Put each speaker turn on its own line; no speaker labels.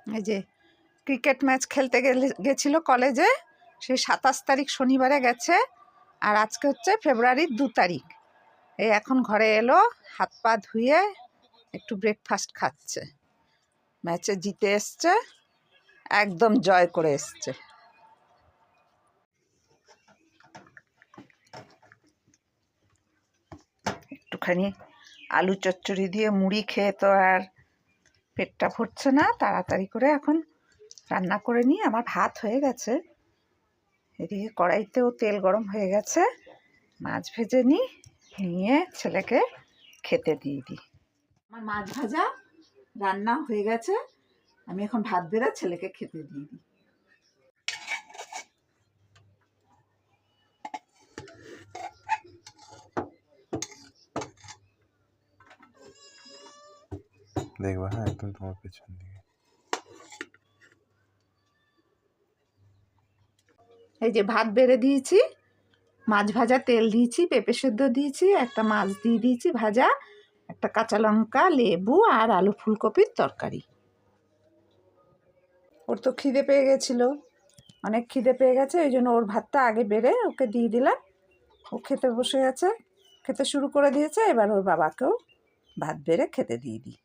এই যে cricket match খেলতে গেছিল কলেজে, সেই 27 তারিখ শনিবারে গেছে, আর আজকে হচ্ছে ফেব্রুয়ারির 2 তারিখ। এই এখন ঘরে এলো, হাত পা ধুয়ে একটু ব্রেকফাস্ট খাচ্ছে। ম্যাচে জিতে এসছে, একদম জয় করে এসছে। একটুখানি আলু চচ্চড়ি দিয়ে মুড়ি খেয়ে তো আর পেটটা ভরছে না, তাড়াতাড়ি করে এখন রান্না করে নিই। আমার ভাত হয়ে গেছে, এদিকে কড়াইতেও তেল গরম হয়ে গেছে, মাছ ভেজে নিয়ে ছেলেকে খেতে দিয়ে দিই। আমার মাছ ভাজা রান্না হয়ে গেছে, আমি এখন ভাত বেড়ে ছেলেকে খেতে দিয়ে দিই।
দেখবা, হ্যাঁ, একদম তোমার পেছন দিকে।
এই যে ভাত বেড়ে দিয়েছি, মাছ ভাজা তেল দিয়েছি, পেঁপে সেদ্ধ দিয়েছি, একটা মাছ দিয়ে দিয়েছি ভাজা, একটা কাঁচা লঙ্কা, লেবু আর আলু ফুলকপির তরকারি। ওর তো খিদে পেয়ে গেছিল, অনেক খিদে পেয়ে গেছে, ওই জন্য ওর ভাতটা আগে বেড়ে ওকে দিয়ে দিলাম। ও খেতে বসে গেছে, খেতে শুরু করে দিয়েছে। এবার ওর বাবাকেও ভাত বেড়ে খেতে দিয়ে দিই।